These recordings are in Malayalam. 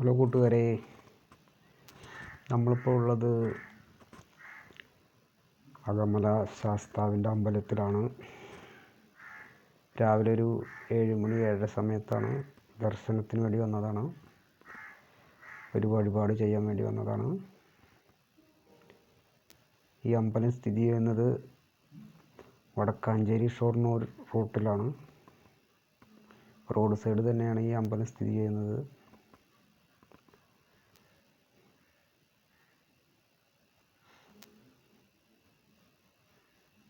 ഹലോ കൂട്ടുകാരെ, നമ്മളിപ്പോൾ ഉള്ളത് അകമല ശാസ്താവിൻ്റെ അമ്പലത്തിലാണ്. രാവിലെ ഒരു 7 മണി 7:30 സമയത്താണ് ദർശനത്തിന് വേണ്ടി വന്നതാണ്. ഒരു വഴിപാട് ചെയ്യാൻ വേണ്ടി വന്നതാണ്. ഈ അമ്പലം സ്ഥിതി ചെയ്യുന്നത് വടക്കാഞ്ചേരി ഷൊർണൂർ റൂട്ടിലാണ്. റോഡ് സൈഡ് തന്നെയാണ് ഈ അമ്പലം സ്ഥിതി ചെയ്യുന്നത്.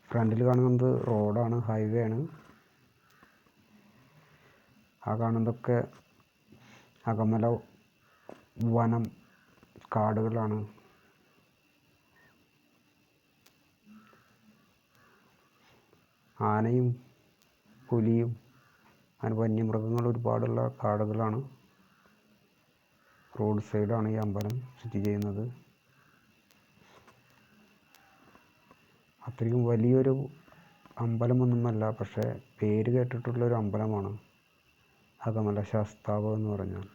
ഫ്രണ്ടിൽ കാണുന്നത് റോഡാണ്, ഹൈവേ ആണ്. ആ കാണുന്നതൊക്കെ അകമല വനം കാടുകളാണ്. ആനയും പുലിയും അങ്ങനെ വന്യമൃഗങ്ങൾ ഒരുപാടുള്ള കാടുകളാണ്. റോഡ് സൈഡാണ് ഈ അമ്പലം സ്ഥിതി ചെയ്യുന്നത്. അത്രയും വലിയൊരു അമ്പലമൊന്നുമല്ല, പക്ഷേ പേര് കേട്ടിട്ടുള്ളൊരു അമ്പലമാണ് അകമല ശാസ്താവ് എന്ന് പറഞ്ഞാൽ.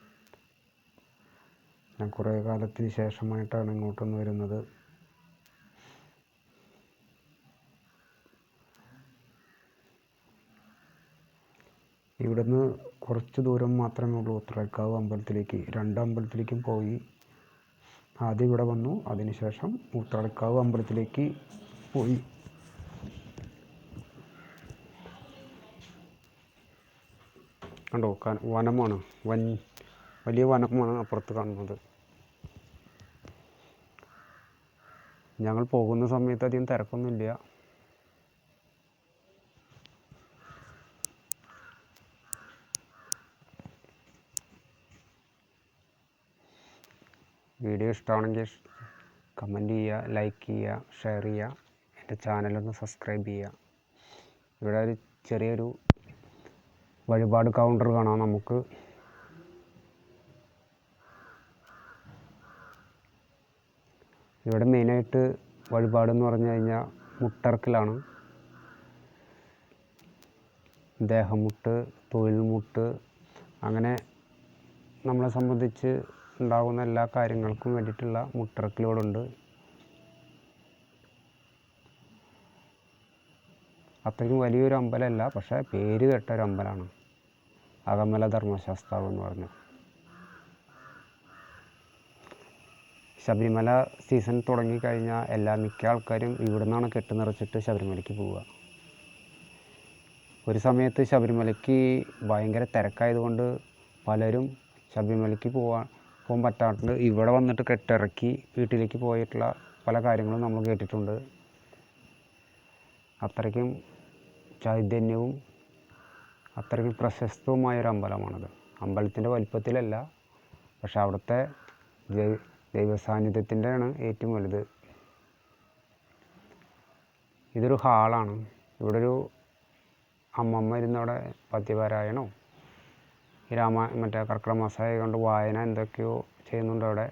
ഞാൻ കുറേ കാലത്തിന് ശേഷമായിട്ടാണ് ഇങ്ങോട്ടൊന്ന് വരുന്നത്. ഇവിടുന്ന് കുറച്ച് ദൂരം മാത്രമേ ഉള്ളൂ ഉത്രക്കാവ് അമ്പലത്തിലേക്ക്. 2 അമ്പലത്തിലേക്കും പോയി. ആദ്യം ഇവിടെ വന്നു, അതിനുശേഷം ഉത്രക്കാവ് അമ്പലത്തിലേക്ക് പോയി. കണ്ടോ, വനമാണ്, വലിയ വനമാണ് അപ്പുറത്ത് കാണുന്നത്. ഞങ്ങൾ പോകുന്ന സമയത്ത് അധികം തിരക്കൊന്നുമില്ല. വീഡിയോ ഇഷ്ടമാണെങ്കിൽ കമൻറ്റ് ചെയ്യുക, ലൈക്ക് ചെയ്യുക, ഷെയർ ചെയ്യുക. എൻ്റെ ചാനലൊന്ന് സബ്സ്ക്രൈബ് ചെയ്യുക. ഇവിടെ ഒരു ചെറിയൊരു വഴിപാട് കൗണ്ടർ കാണാം നമുക്ക്. ഇവിടെ മെയിനായിട്ട് വഴിപാടെന്ന് പറഞ്ഞു കഴിഞ്ഞാൽ മുട്ടറക്കലാണ്. ദേഹമുട്ട്, തൊഴിൽ മുട്ട്, അങ്ങനെ നമ്മളെ സംബന്ധിച്ച് ഉണ്ടാകുന്ന എല്ലാ കാര്യങ്ങൾക്കും വേണ്ടിയിട്ടുള്ള മുട്ടറക്കലുകളുണ്ട്. അത്രയ്ക്കും വലിയൊരു അമ്പലമല്ല, പക്ഷേ പേര് കേട്ട ഒരു അമ്പലമാണ് അകമല ധർമ്മശാസ്താവ് എന്ന് പറഞ്ഞു. ശബരിമല സീസൺ തുടങ്ങിക്കഴിഞ്ഞാൽ മിക്ക ആൾക്കാരും ഇവിടെ നിന്നാണ് കെട്ട് നിറച്ചിട്ട് ശബരിമലയ്ക്ക് പോവുക. ഒരു സമയത്ത് ശബരിമലയ്ക്ക് ഭയങ്കര തിരക്കായതുകൊണ്ട് പലരും ശബരിമലയ്ക്ക് പോകാൻ പറ്റാണ്ട് ഇവിടെ വന്നിട്ട് കെട്ടിറക്കി വീട്ടിലേക്ക് പോയിട്ടുള്ള പല കാര്യങ്ങളും നമ്മൾ കേട്ടിട്ടുണ്ട്. അത്രയ്ക്കും ചൈതന്യവും അത്രയ്ക്കും പ്രശസ്തവുമായൊരു അമ്പലമാണത്. അമ്പലത്തിൻ്റെ വലിപ്പത്തിലല്ല, പക്ഷെ അവിടുത്തെ ദൈവസാന്നിധ്യത്തിൻ്റെയാണ് ഏറ്റവും വലുത്. ഇതൊരു ഹാളാണ്. ഇവിടെ ഒരു അമ്മമ്മ ഇരുന്നവിടെ പദ്യപാരായണോ മറ്റേ കർക്കിടക മാസമായ കൊണ്ട് വായന എന്തൊക്കെയോ ചെയ്യുന്നുണ്ട് അവിടെ.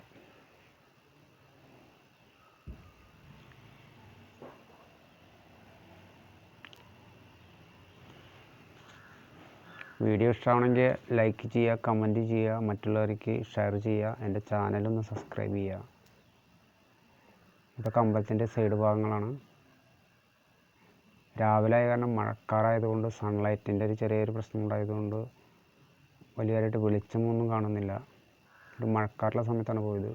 വീഡിയോ ഇഷ്ടമാണെങ്കിൽ ലൈക്ക് ചെയ്യുക, കമൻറ്റ് ചെയ്യുക, മറ്റുള്ളവർക്ക് ഷെയർ ചെയ്യുക. എൻ്റെ ചാനലൊന്ന് സബ്സ്ക്രൈബ് ചെയ്യുക. ഇതൊക്കെ അമ്പലത്തിൻ്റെ സൈഡ് ഭാഗങ്ങളാണ്. രാവിലെ ആയ കാരണം മഴക്കാറായതുകൊണ്ട് സൺലൈറ്റിൻ്റെ ഒരു ചെറിയൊരു പ്രശ്നം ഉണ്ടായതുകൊണ്ട് വലിയതായിട്ട് വെളിച്ചമൊന്നും കാണുന്നില്ല. ഒരു മഴക്കാറുള്ള സമയത്താണ് പോയത്.